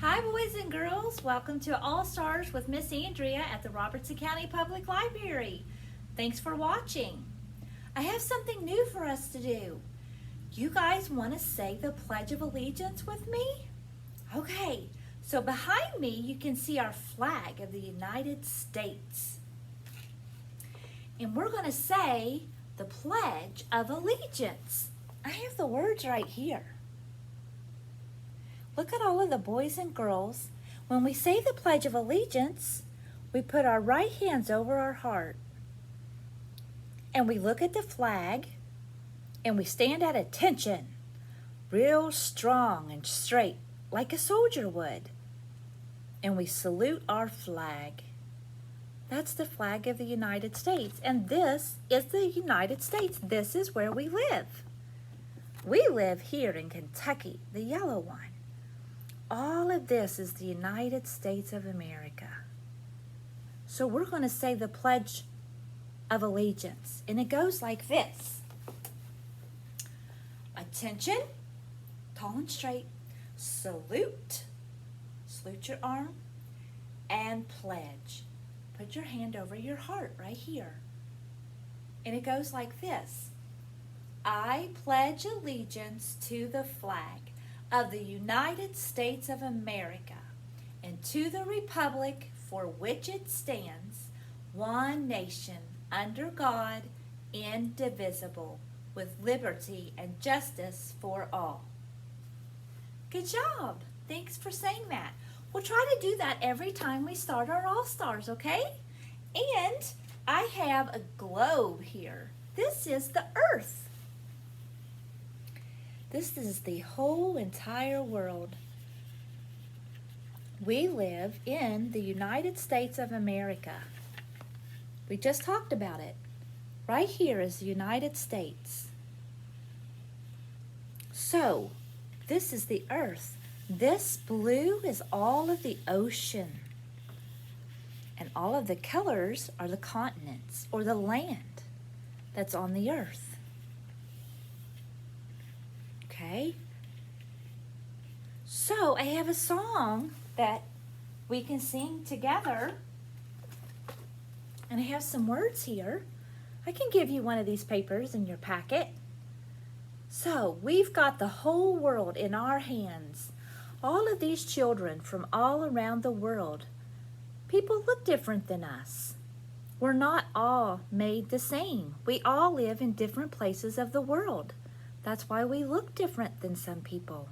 Hi boys and girls, welcome to AllStars with Miss Andrea at the Robertson County Public Library. Thanks for watching. I have something new for us to do. You guys want to say the Pledge of Allegiance with me? Okay, so behind me you can see our flag of the United States. And we're going to say the Pledge of Allegiance. I have the words right here. Look at all of the boys and girls. When we say the Pledge of Allegiance, we put our right hands over our heart. And we look at the flag, and we stand at attention, real strong and straight, like a soldier would. And we salute our flag. That's the flag of the United States. And this is the United States. This is where we live. We live here in Kentucky, the yellow one. All of this is the United States of America. So we're going to say the Pledge of Allegiance, and it goes like this. Attention, tall and straight, salute, salute your arm, and pledge. Put your hand over your heart right here. And it goes like this. I pledge allegiance to the flag of the United States of America, and to the republic for which it stands, one nation, under God, indivisible, with liberty and justice for all. Good job. Thanks for saying that. We'll try to do that every time we start our All-Stars, okay? And I have a globe here. This is the Earth. This is the whole entire world. We live in the United States of America. We just talked about it. Right here is the United States. So, this is the earth. This blue is all of the ocean. And all of the colors are the continents or the land that's on the earth. Okay? So, I have a song that we can sing together. And I have some words here. I can give you one of these papers in your packet. So, we've got the whole world in our hands. All of these children from all around the world. People look different than us. We're not all made the same. We all live in different places of the world. That's why we look different than some people.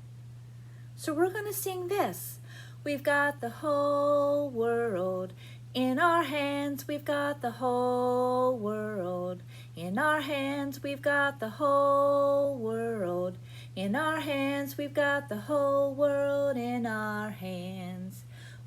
So we're going to sing this. We've got the whole world in our hands. We've got the whole world in our hands. We've got the whole world in our hands. We've got the whole world in our hands.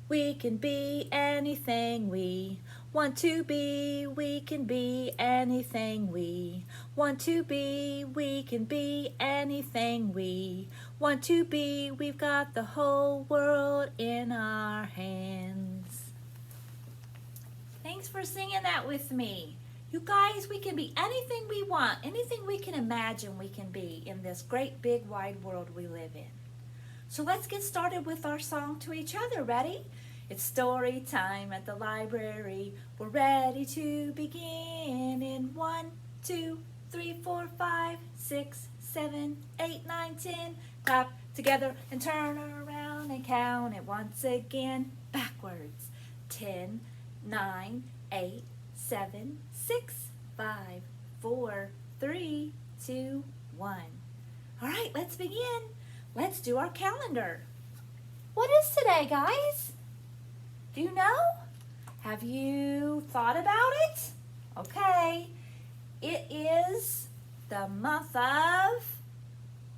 We can be anything we want to be. We can be anything we want to be. We can be anything we want to be. We've got the whole world in our hands. Thanks for singing that with me. You guys, we can be anything we want, anything we can imagine we can be in this great big wide world we live in. So let's get started with our song to each other. Ready? It's story time at the library. We're ready to begin in 1, 2, 3, 4, 5, 6, 7, 8, 9, 10. Clap together and turn around and count it once again backwards. 10, 9, 8, 7, 6, 5, 4, 3, 2, 1. All right, let's begin. Let's do our calendar. What is today, guys? Do you know? Have you thought about it? Okay. It is the month of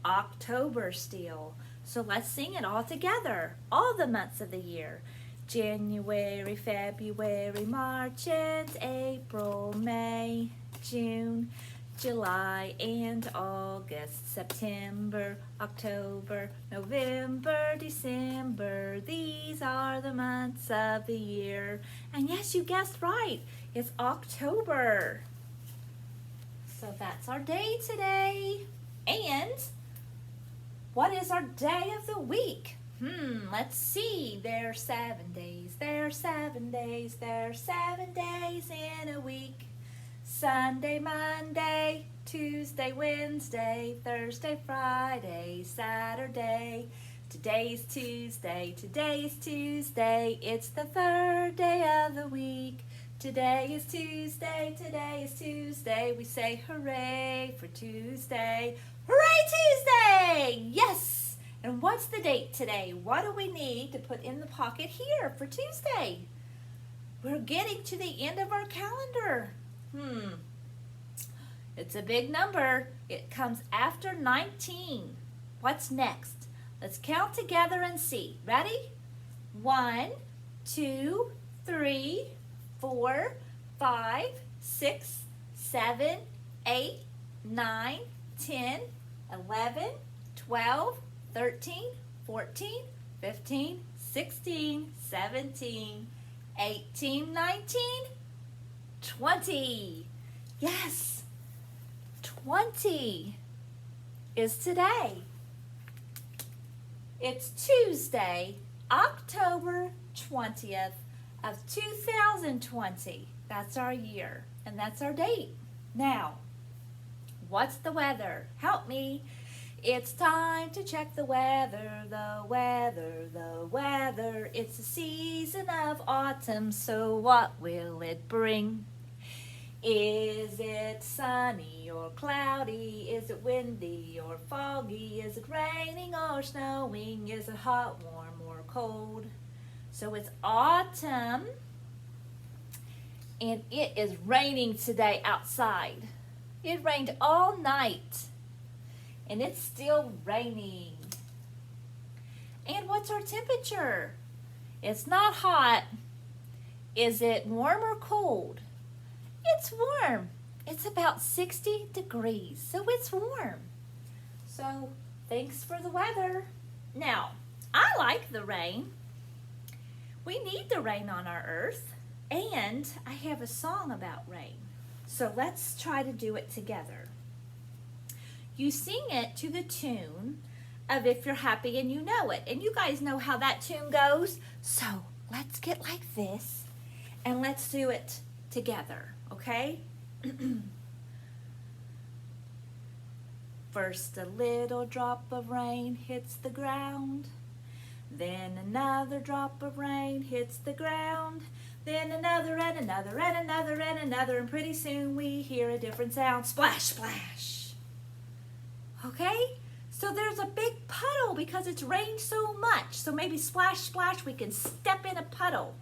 October still. So let's sing it all together. All the months of the year. January, February, March, and April, May, June, July, and August, September, October, November, December. These are the months of the year. And yes, you guessed right. It's October. So that's our day today. And what is our day of the week? Let's see. There are 7 days. There are 7 days. There are 7 days in a week. Sunday, Monday, Tuesday, Wednesday, Thursday, Friday, Saturday. Today's Tuesday. Today's Tuesday. It's the 3rd day of the week. Today is Tuesday. Today is Tuesday. We say hooray for Tuesday. Hooray Tuesday! Yes! And what's the date today? What do we need to put in the pocket here for Tuesday? We're getting to the end of our calendar. It's a big number. It comes after 19. What's next? Let's count together and see. Ready? 1, 2, 3, 4, 5, 6, 7, 8, 9, 10, 11, 12, 13, 14, 15, 16, 17, 18, 19, 20. Yes, 20 is today. It's Tuesday, October 20th of 2020. That's our year, and that's our date. Now, what's the weather? Help me. It's time to check the weather, the weather, the weather. It's the season of autumn, so what will it bring? Is it sunny or cloudy? Is it windy or foggy? Is it raining or snowing? Is it hot, warm, or cold? So it's autumn, and it is raining today outside. It rained all night, and it's still raining. And what's our temperature? It's not hot. Is it warm or cold? It's warm. It's about 60 degrees, so it's warm. So thanks for the weather. Now, I like the rain. We need the rain on our earth, and I have a song about rain. So let's try to do it together. You sing it to the tune of If You're Happy and You Know It. And you guys know how that tune goes. So let's get like this, and let's do it together, okay? First a little drop of rain hits the ground. Then another drop of rain hits the ground. Then another and another and another and another. And pretty soon we hear a different sound. Splash, splash. Okay? So there's a big puddle because it's rained so much. So maybe splash, splash, we can step in a puddle.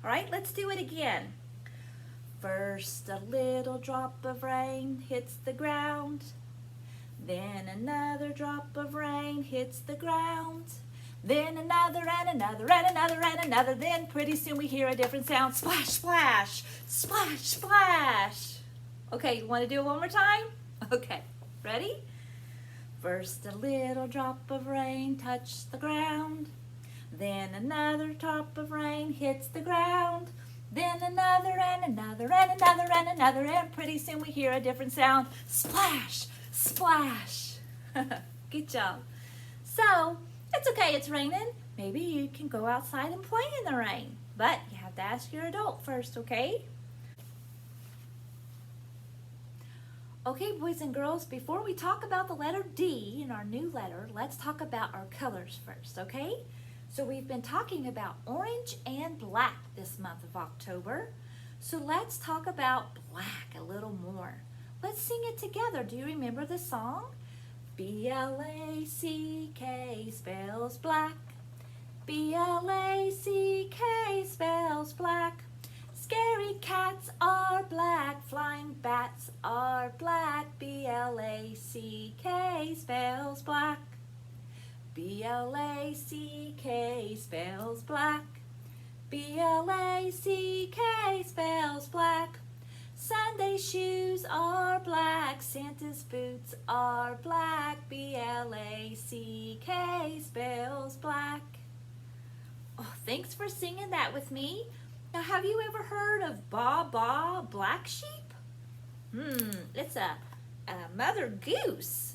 All right, let's do it again. First a little drop of rain hits the ground. Then another drop of rain hits the ground. Then another and another and another and another. Then pretty soon we hear a different sound. Splash, splash, splash, splash. Okay, you want to do it one more time? Okay, ready? First a little drop of rain touched the ground. Then another drop of rain hits the ground. Then another and another and another and another. And pretty soon we hear a different sound. Splash, splash. Good job. So, it's okay, it's raining. Maybe you can go outside and play in the rain. But you have to ask your adult first, okay? Okay, boys and girls, before we talk about the letter D in our new letter, let's talk about our colors first, okay? So we've been talking about orange and black this month of October. So let's talk about black a little more. Let's sing it together. Do you remember the song? B-L-A-C-K spells black. B-L-A-C-K spells black. Scary cats are black. Flying bats are black. B-L-A-C-K spells black. B-L-A-C-K spells black. B-L-A-C-K spells black. Sunday shoes are black. Santa's boots are black. B-L-A-C-K spells black. Oh, thanks for singing that with me. Now, have you ever heard of Baa Baa Black Sheep? It's a mother goose.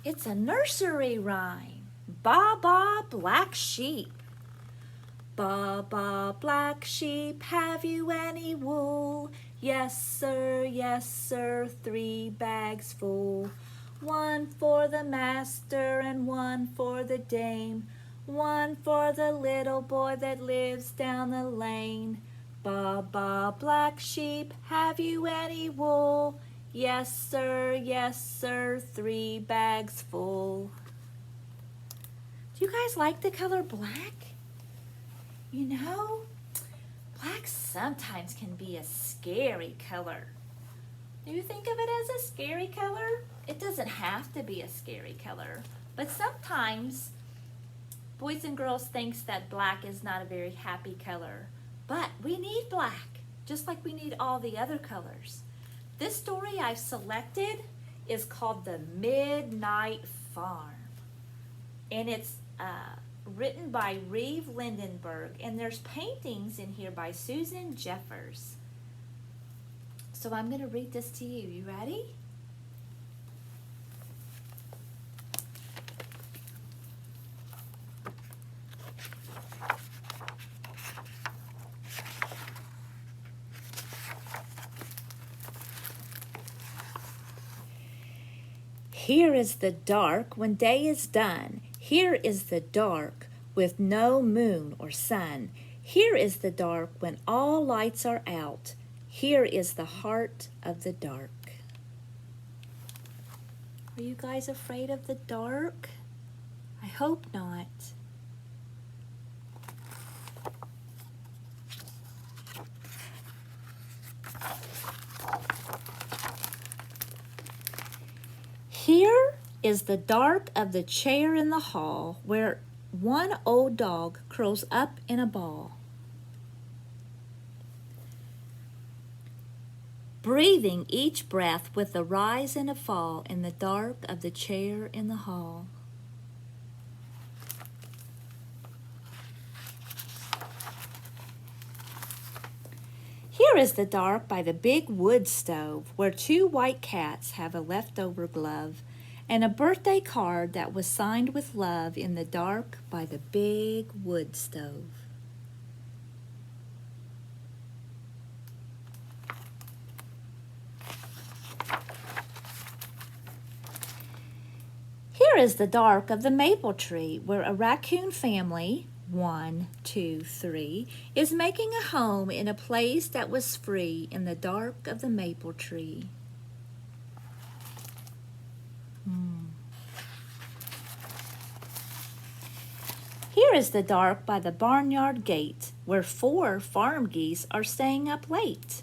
It's a nursery rhyme. Baa Baa Black Sheep. Baa Baa Black Sheep, have you any wool? Yes, sir, 3 bags full. 1 for the master and 1 for the dame. 1 for the little boy that lives down the lane. Baa Baa Black Sheep, have you any wool? Yes, sir, 3 bags full. Do you guys like the color black? You know, black sometimes can be a scary color. Do you think of it as a scary color? It doesn't have to be a scary color, but sometimes boys and girls think that black is not a very happy color. But we need black, just like we need all the other colors. This story I've selected is called The Midnight Farm, and it's written by Reeve Lindenberg, and there's paintings in here by Susan Jeffers. So I'm going to read this to you. You ready? Here is the dark when day is done. Here is the dark with no moon or sun. Here is the dark when all lights are out. Here is the heart of the dark. Are you guys afraid of the dark? I hope not. Here is the dark of the chair in the hall where one old dog curls up in a ball, breathing each breath with a rise and a fall in the dark of the chair in the hall. Here is the dark by the big wood stove where 2 white cats have a leftover glove and a birthday card that was signed with love in the dark by the big wood stove. Here is the dark of the maple tree where a raccoon family, 1, 2, 3, is making a home in a place that was free in the dark of the maple tree. Here is the dark by the barnyard gate where 4 farm geese are staying up late.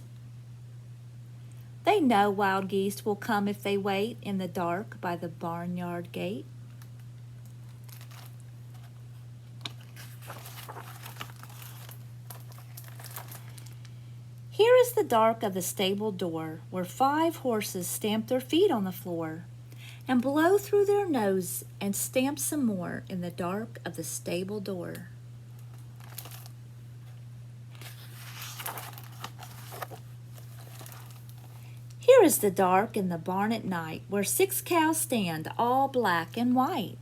They know wild geese will come if they wait in the dark by the barnyard gate. Here is the dark of the stable door where 5 horses stamp their feet on the floor and blow through their nose and stamp some more in the dark of the stable door. Here is the dark in the barn at night where 6 cows stand all black and white.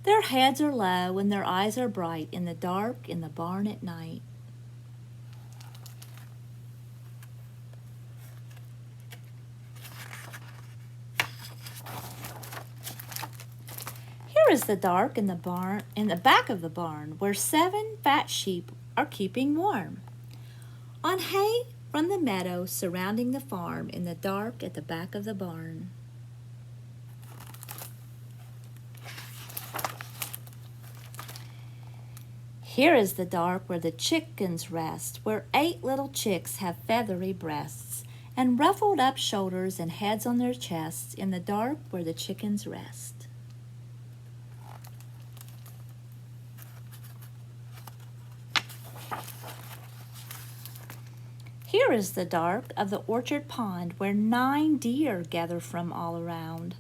Their heads are low and their eyes are bright in the dark in the barn at night. Here is the dark in the barn, in the back of the barn, where 7 fat sheep are keeping warm on hay from the meadow surrounding the farm in the dark at the back of the barn. Here is the dark where the chickens rest, where 8 little chicks have feathery breasts and ruffled up shoulders and heads on their chests in the dark where the chickens rest. Here is the dark of the orchard pond where 9 deer gather from all around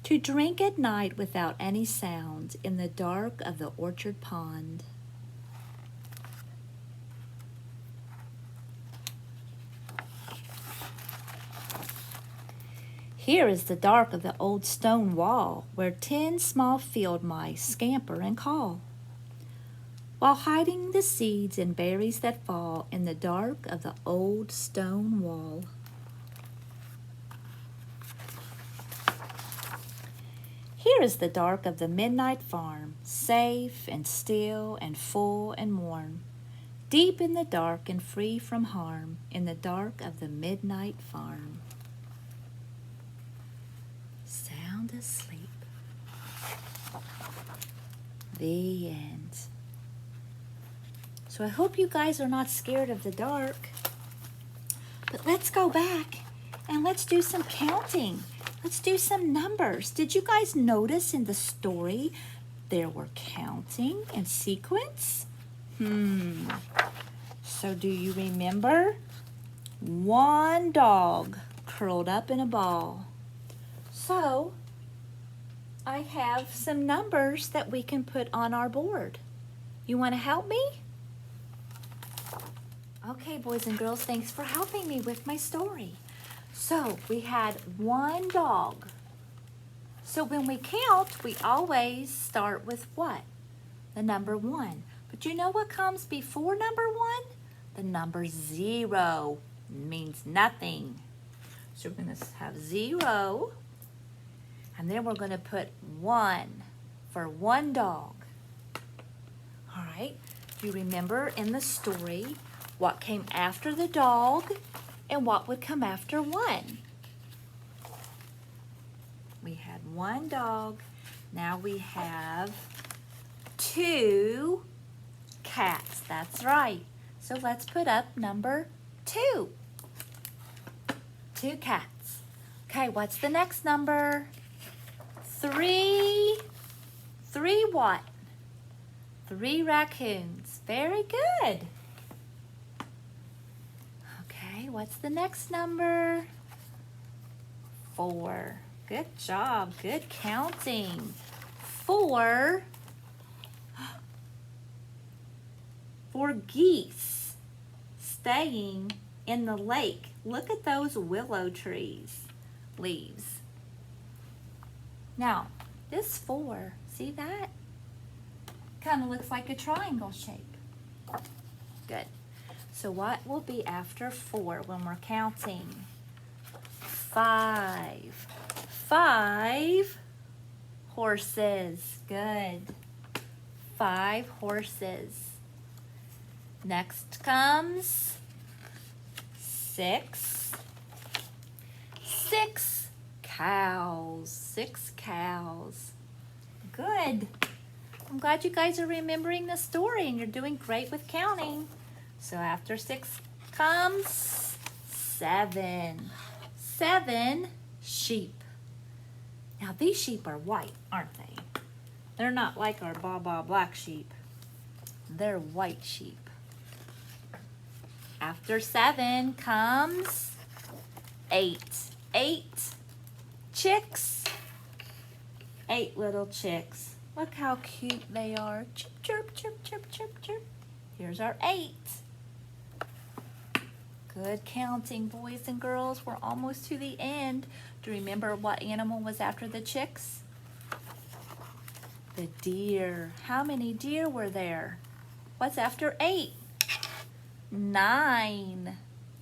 to drink at night without any sound in the dark of the orchard pond. Here is the dark of the old stone wall, where 10 small field mice scamper and call, while hiding the seeds and berries that fall in the dark of the old stone wall. Here is the dark of the midnight farm, safe and still and full and warm, deep in the dark and free from harm, in the dark of the midnight farm. Sound asleep. The end. So I hope you guys are not scared of the dark. But let's go back and let's do some counting. Let's do some numbers. Did you guys notice in the story there were counting and sequence? So do you remember? One dog curled up in a ball. So I have some numbers that we can put on our board. You want to help me? Okay, boys and girls, thanks for helping me with my story. So we had one dog. So when we count, we always start with what? The number 1. But you know what comes before number 1? The number 0 means nothing. So we're going to have 0. And then we're going to put 1 for one dog. All right. Do you remember in the story what came after the dog and what would come after 1? We had one dog. Now we have 2 cats. That's right. So let's put up number 2. 2 cats. Okay, what's the next number? 3. 3 what? 3 raccoons. Very good. Okay, what's the next number? 4. Good job. Good counting. 4 geese staying in the lake. Look at those willow trees leaves. Now, this 4, see that? Kind of looks like a triangle shape. Good. So what will be after 4 when we're counting? 5. 5 horses. Good. 5 horses. Next comes 6. 6 cows. 6 cows. Good. I'm glad you guys are remembering the story and you're doing great with counting. So after 6 comes 7. 7 sheep. Now these sheep are white, aren't they? They're not like our Baa Baa Black Sheep. They're white sheep. After 7 comes 8. 8 chicks. 8 little chicks. Look how cute they are. Chirp, chirp, chirp, chirp, chirp, chirp. Here's our 8. Good counting, boys and girls. We're almost to the end. Do you remember what animal was after the chicks? The deer. How many deer were there? What's after 8? 9.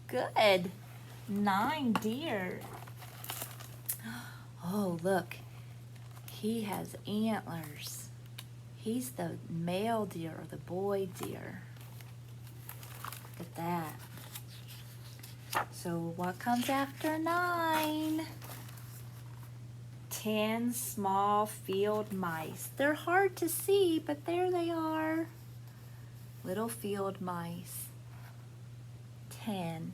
Good. 9 deer. Oh, look. He has antlers. He's the male deer or the boy deer. Look at that. So what comes after 9? 10 small field mice. They're hard to see, but there they are. Little field mice. 10.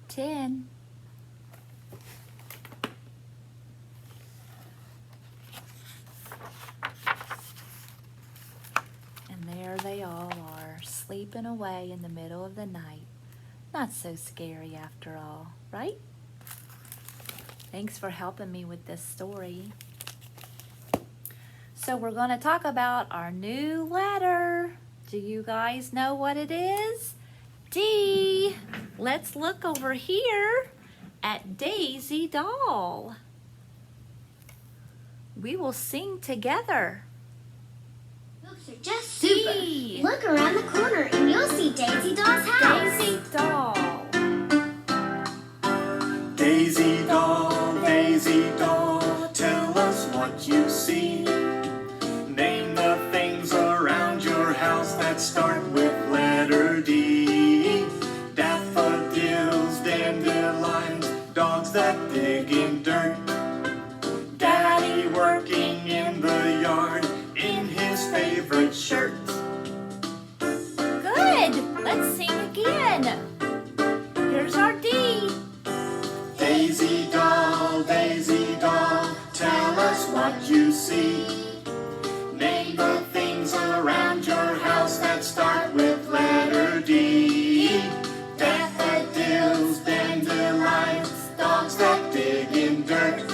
10. And there they all are, sleeping away in the middle of the night. Not so scary after all, right? Thanks for helping me with this story. So we're going to talk about our new letter. Do you guys know what it is? D, let's look over here at Daisy Doll. We will sing together. Looks are just super. D. Look around the corner and you'll see Daisy Doll's house. Daisy Doll. Daisy doll, tell us what you see. Name the things around your house that start with letter D. Daffodils, dandelions, dogs that dig in dirt. Daddy working in the yard in his favorite shirt. Good. Let's sing again. Here's our D. Daisy doll, tell us what you see. Name the things around your house that start with letter D. Daffodils, dandelions, dogs that dig in dirt.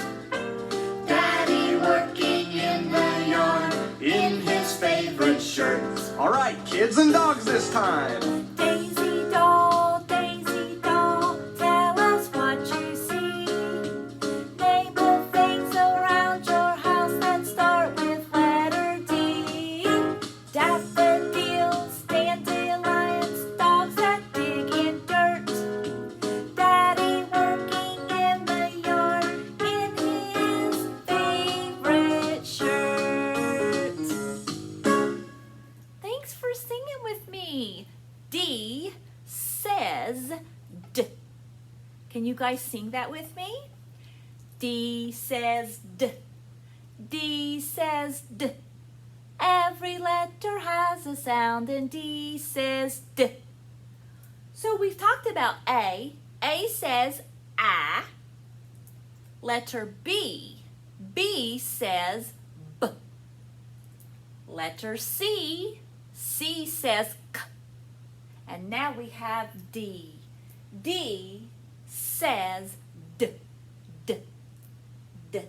Daddy working in the yard in his favorite shirt. All right, kids and dogs this time. Daisy Doll, tell us what you see. Name the things around your house that start with letter D. Daffodils, dandelions, dogs that dig in dirt. Daddy working in the yard in his favorite shirt. Thanks for singing with me. D says D. Can you guys sing that with me? D says D. D says D. Every letter has a sound and D says D. So we've talked about A. A says A. Letter B. B says B. Letter C. C says K. And now we have D. D says D. D. D.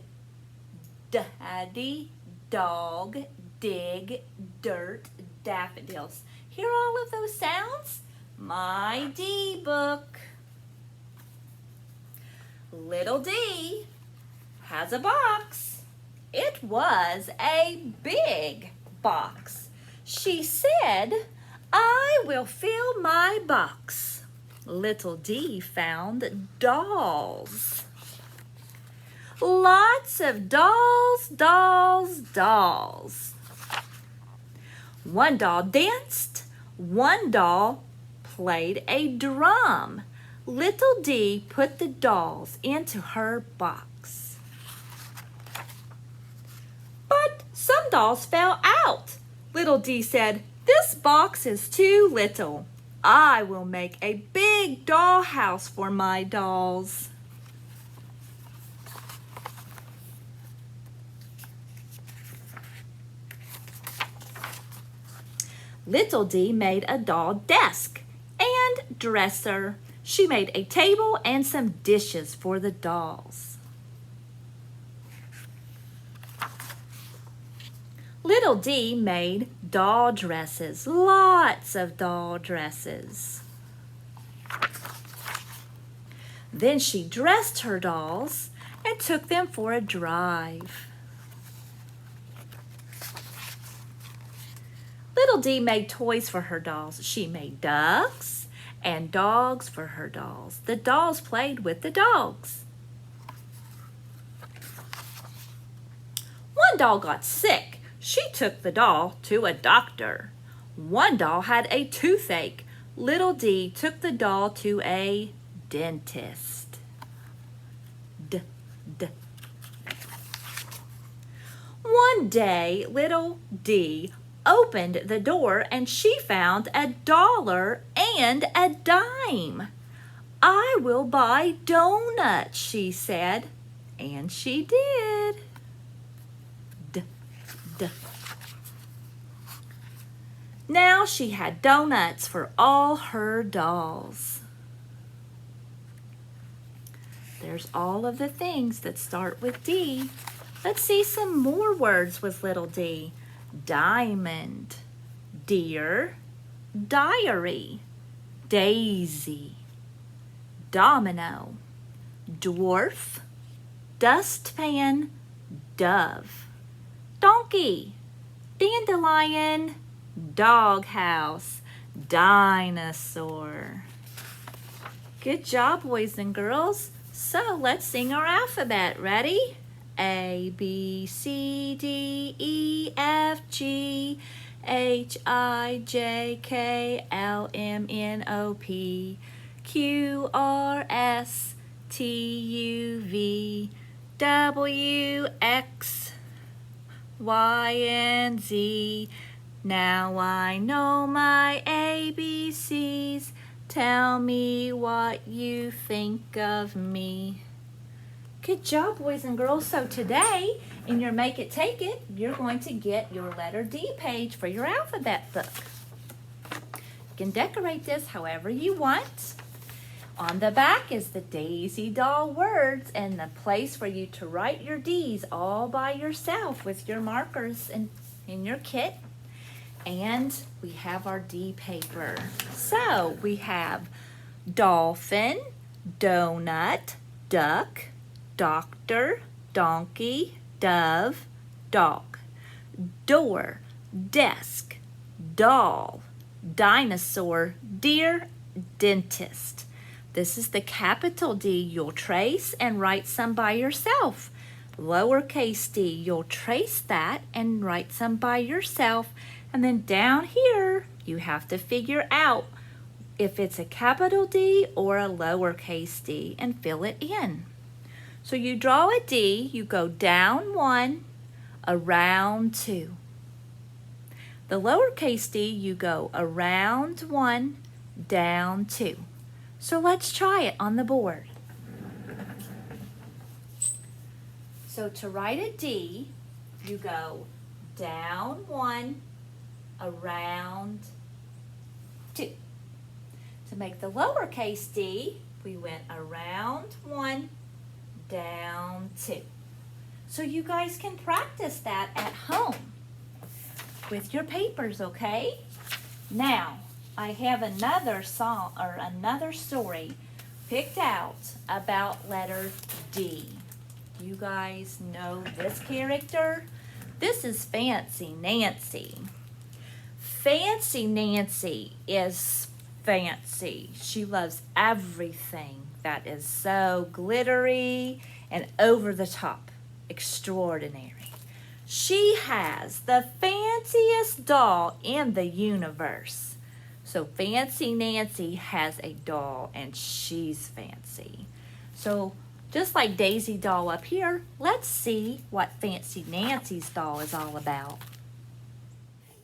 Daddy, dog, dig, dirt, daffodils. Hear all of those sounds? My D book. Little D has a box. It was a big box. She said, I will fill my box. Little D found dolls. Lots of dolls. One doll danced. One doll played a drum. Little D put the dolls into her box. But some dolls fell out. Little D said, this box is too little. I will make a big doll house for my dolls. Little D made a doll desk and dresser. She made a table and some dishes for the dolls. Little D made doll dresses, lots of doll dresses. Then she dressed her dolls and took them for a drive. Little D made toys for her dolls. She made ducks and dogs for her dolls. The dolls played with the dogs. One doll got sick. She took the doll to a doctor. One doll had a toothache. Little D took the doll to a dentist. D. One day, little D opened the door and she found $1 and a dime. I will buy donuts, she said. And she did. Now she had donuts for all her dolls. There's all of the things that start with D. Let's see some more words with little D. Diamond, deer, diary, daisy, domino, dwarf, dustpan, dove, donkey, dandelion, doghouse, dinosaur. Good job, boys and girls. So let's sing our alphabet. Ready? A, B, C, D, E, F, G, H, I, J, K, L, M, N, O, P, Q, R, S, T, U, V, W, X, Y, and Z. Now I know my ABCs. Tell me what you think of me. Good job, boys and girls. So today, in your Make It Take It, you're going to get your letter D page for your alphabet book. You can decorate this however you want. On the back is the Daisy Doll words and the place for you to write your D's all by yourself with your markers in your kit. And we have our D paper. So we have dolphin, donut, duck, doctor, donkey, dove, dog, door, desk, doll, dinosaur, deer, dentist. This is the capital D. You'll trace and write some by yourself. Lowercase d, you'll trace that and write some by yourself. And then down here, you have to figure out if it's a capital D or a lowercase d and fill it in. So you draw a D, you go down 1, around 2. The lowercase d, you go around 1, down 2. So let's try it on the board. So to write a D, you go down 1, around 2. To make the lowercase d, we went around 1, down 2. So you guys can practice that at home with your papers, okay? Now, I have another song or another story picked out about letter D. You guys know this character? This is Fancy Nancy. Fancy Nancy is fancy. She loves everything that is so glittery and over the top, extraordinary. She has the fanciest doll in the universe. So Fancy Nancy has a doll and she's fancy. So just like Daisy Doll up here, let's see what Fancy Nancy's doll is all about.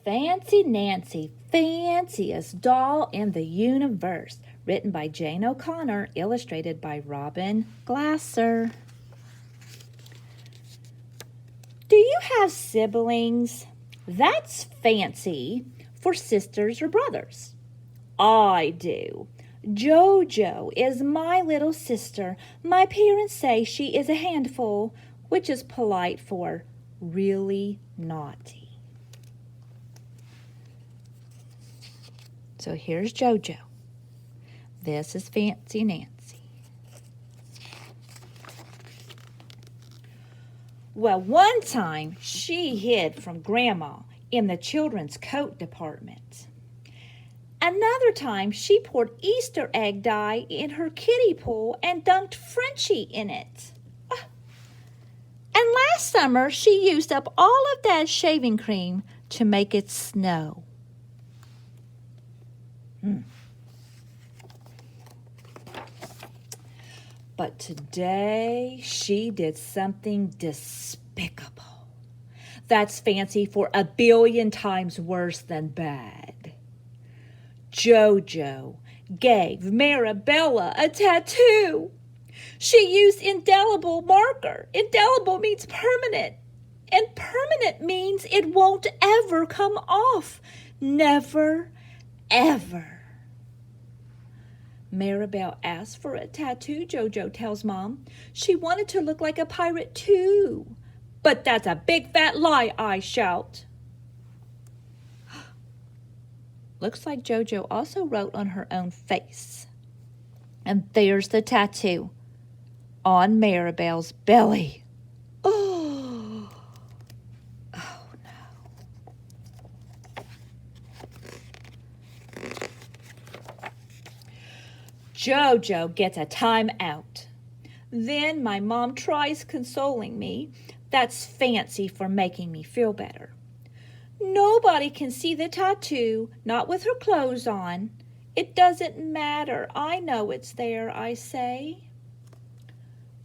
Fancy Nancy, fanciest doll in the universe. Written by Jane O'Connor, illustrated by Robin Glasser. Do you have siblings? That's fancy for sisters or brothers. I do. Jojo is my little sister. My parents say she is a handful, which is polite for really naughty. So here's Jojo. This is Fancy Nancy. Well, one time she hid from Grandma in the children's coat department. Another time she poured Easter egg dye in her kiddie pool and dunked Frenchie in it. And last summer she used up all of Dad's shaving cream to make it snow. But today she did something despicable. That's fancy for 1 billion times worse than bad. Jojo gave Marabella a tattoo. She used indelible marker. Indelible means permanent. And permanent means it won't ever come off. Never, ever. Maribel asked for a tattoo, Jojo tells Mom. She wanted to look like a pirate too. But that's a big fat lie, I shout. Looks like JoJo also wrote on her own face. And there's the tattoo on Maribel's belly. Oh, oh no. JoJo gets a time out. Then my mom tries consoling me. That's fancy for making me feel better. Nobody can see the tattoo, not with her clothes on. It doesn't matter. I know it's there, I say.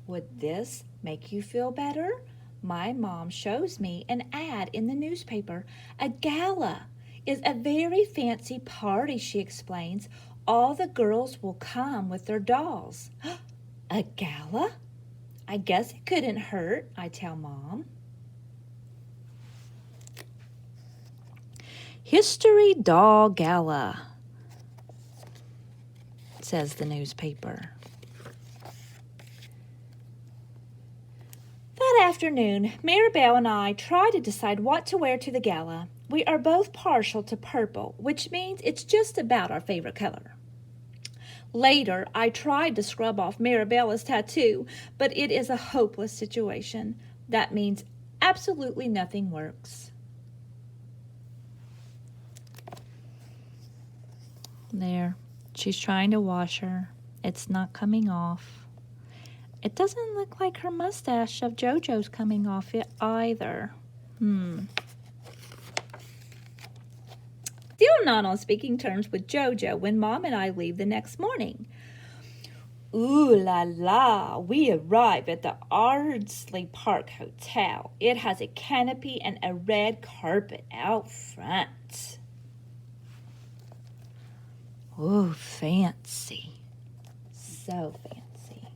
Would this make you feel better? My mom shows me an ad in the newspaper. A gala is a very fancy party, she explains. All the girls will come with their dolls. A gala? I guess it couldn't hurt, I tell Mom. History Doll Gala, says the newspaper. That afternoon, Maribel and I try to decide what to wear to the gala. We are both partial to purple, which means it's just about our favorite color. Later, I tried to scrub off Maribella's tattoo, but it is a hopeless situation. That means absolutely nothing works. There, she's trying to wash her. It's not coming off. It doesn't look like her mustache of JoJo's coming off it either. Still not on speaking terms with JoJo when Mom and I leave the next morning. Ooh la la, we arrive at the Ardsley Park Hotel. It has a canopy and a red carpet out front. Ooh, fancy. So fancy.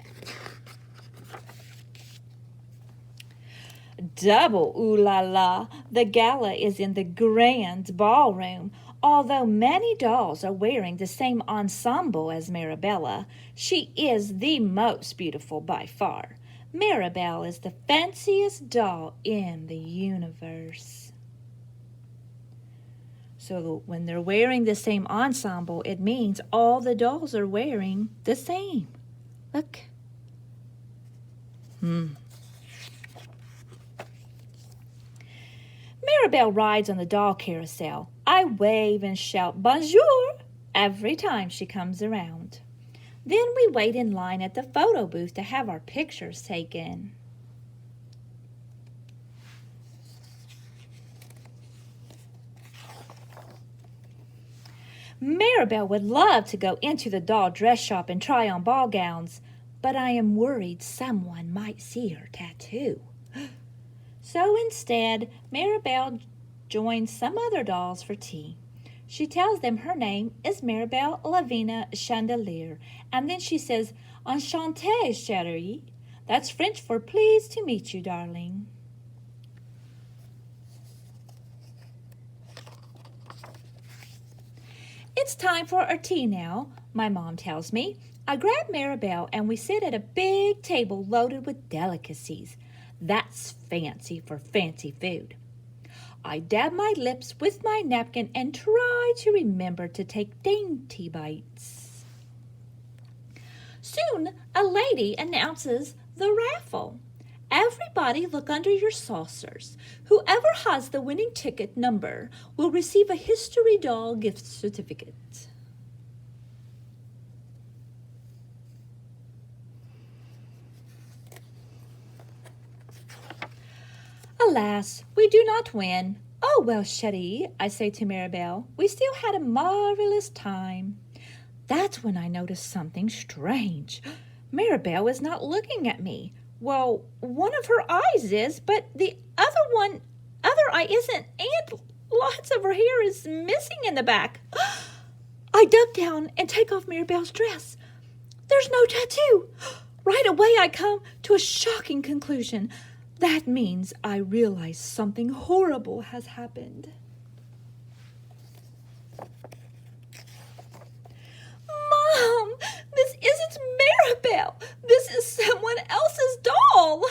Double ooh la la, the gala is in the grand ballroom. Although many dolls are wearing the same ensemble as Maribella, she is the most beautiful by far. Maribel is the fanciest doll in the universe. So when they're wearing the same ensemble, it means all the dolls are wearing the same. Look. Maribel rides on the doll carousel. I wave and shout bonjour every time she comes around. Then we wait in line at the photo booth to have our pictures taken. Maribel would love to go into the doll dress shop and try on ball gowns, but I am worried someone might see her tattoo. So instead, Maribel joins some other dolls for tea. She tells them her name is Maribel Lavina Chandelier, and then she says, Enchantée, chérie. That's French for pleased to meet you, darling. It's time for our tea now, my mom tells me. I grab Maribel and we sit at a big table loaded with delicacies. That's fancy for fancy food. I dab my lips with my napkin and try to remember to take dainty bites. Soon, a lady announces the raffle. Everybody look under your saucers. Whoever has the winning ticket number will receive a History Doll gift certificate. Alas, we do not win. Oh, well, chérie, I say to Maribel, we still had a marvelous time. That's when I notice something strange. Maribel is not looking at me. Well, one of her eyes is, but the other eye isn't, and lots of her hair is missing in the back. I duck down and take off Maribel's dress. There's no tattoo. Right away I come to a shocking conclusion. That means I realize something horrible has happened. Mom, this isn't Maribel. This is someone else's doll.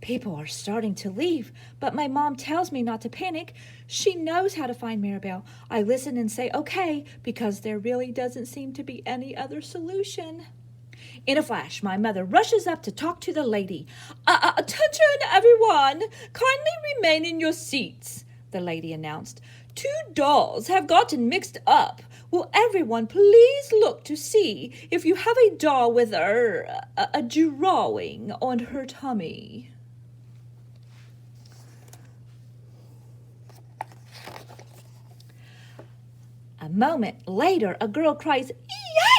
People are starting to leave, but my mom tells me not to panic. She knows how to find Maribel. I listen and say, okay, because there really doesn't seem to be any other solution. In a flash, my mother rushes up to talk to the lady. Attention, everyone! Kindly remain in your seats, the lady announced. 2 dolls have gotten mixed up. Will everyone please look to see if you have a doll with a drawing on her tummy? A moment later, a girl cries,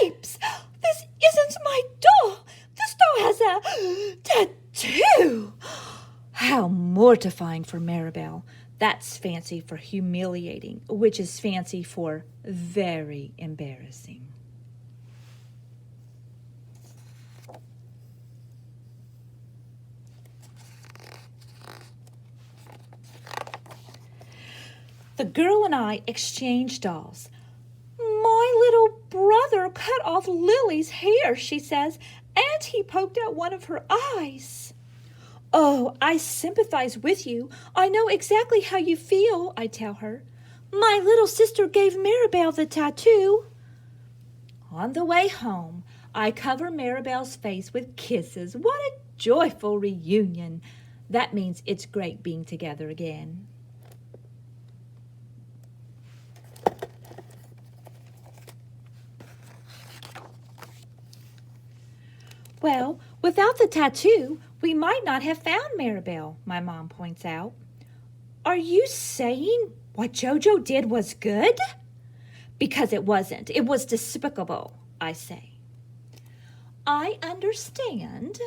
"Yipes! This isn't my doll! This doll has a tattoo!" How mortifying for Maribel. That's fancy for humiliating, which is fancy for very embarrassing. The girl and I exchanged dolls. "My little brother cut off Lily's hair," she says, "and he poked out one of her eyes." "Oh, I sympathize with you. I know exactly how you feel," I tell her. "My little sister gave Maribel the tattoo." On the way home, I cover Maribel's face with kisses. What a joyful reunion. That means it's great being together again. "Well, without the tattoo, we might not have found Maribel," my mom points out. "Are you saying what JoJo did was good?" "Because it wasn't. It was despicable," I say. "I understand,"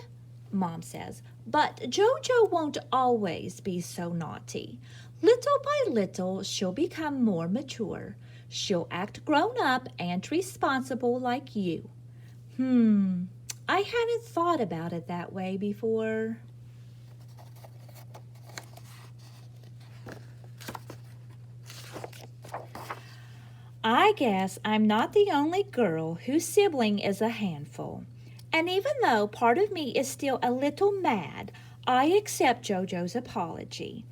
Mom says, "but JoJo won't always be so naughty. Little by little, she'll become more mature. She'll act grown up and responsible like you." I hadn't thought about it that way before. I guess I'm not the only girl whose sibling is a handful. And even though part of me is still a little mad, I accept JoJo's apology.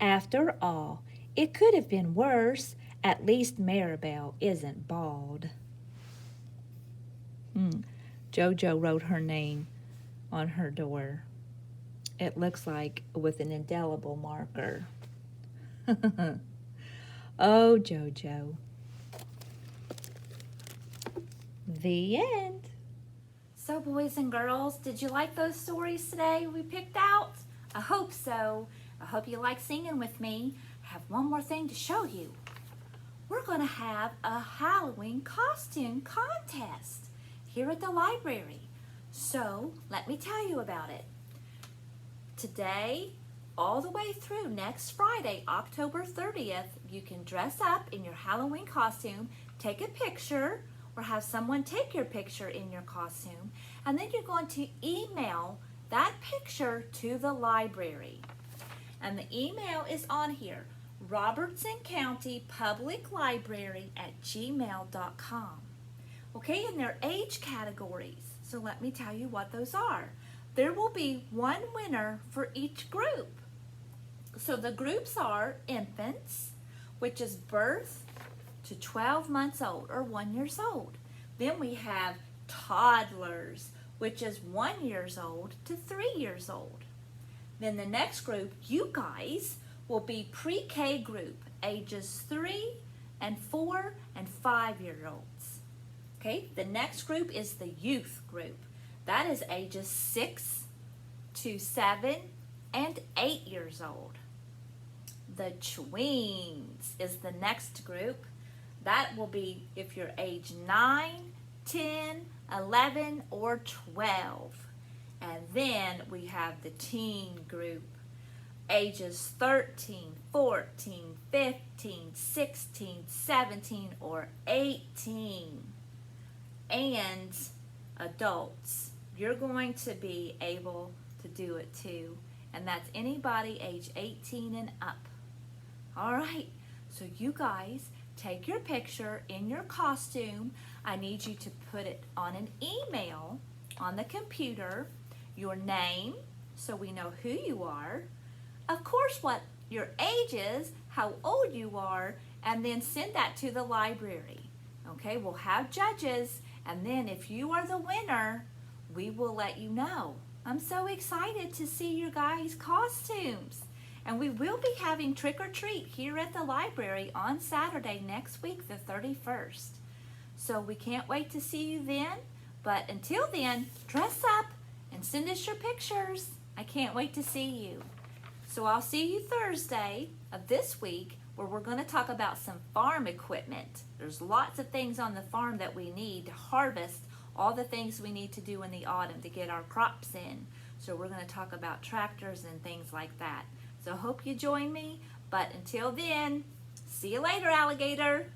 After all, it could have been worse. At least Maribel isn't bald. JoJo wrote her name on her door. It looks like with an indelible marker. Oh, JoJo. The end. So, boys and girls, did you like those stories today we picked out? I hope so. I hope you like singing with me. I have one more thing to show you. We're going to have a Halloween costume contest here at the library. So, let me tell you about it. Today, all the way through next Friday, October 30th, you can dress up in your Halloween costume, take a picture, or have someone take your picture in your costume, and then you're going to email that picture to the library. And the email is on here, Robertson County Public Library @gmail.com. Okay, and they're age categories. So let me tell you what those are. There will be one winner for each group. So the groups are infants, which is birth to 12 months old or 1 year old. Then we have toddlers, which is 1 year old to 3 years old. Then the next group, you guys, will be pre-K group, ages 3 and 4 and 5 year olds. Okay, the next group is the youth group. That is ages 6 to 7 and 8 years old. The tweens is the next group. That will be if you're age 9, 10, 11, or 12. And then we have the teen group, ages 13, 14, 15, 16, 17, or 18. And adults, you're going to be able to do it too. And that's anybody age 18 and up. All right, so you guys take your picture in your costume. I need you to put it on an email on the computer, your name, so we know who you are. Of course, what your age is, how old you are, and then send that to the library. Okay, we'll have judges, and then if you are the winner, we will let you know. I'm so excited to see your guys' costumes. And we will be having trick or treat here at the library on Saturday next week, the 31st. So we can't wait to see you then. But until then, dress up and send us your pictures. I can't wait to see you. So I'll see you Thursday of this week, where we're going to talk about some farm equipment. There's lots of things on the farm that we need to harvest all the things we need to do in the autumn to get our crops in. So we're going to talk about tractors and things like that. So hope you join me, but until then, see you later, alligator.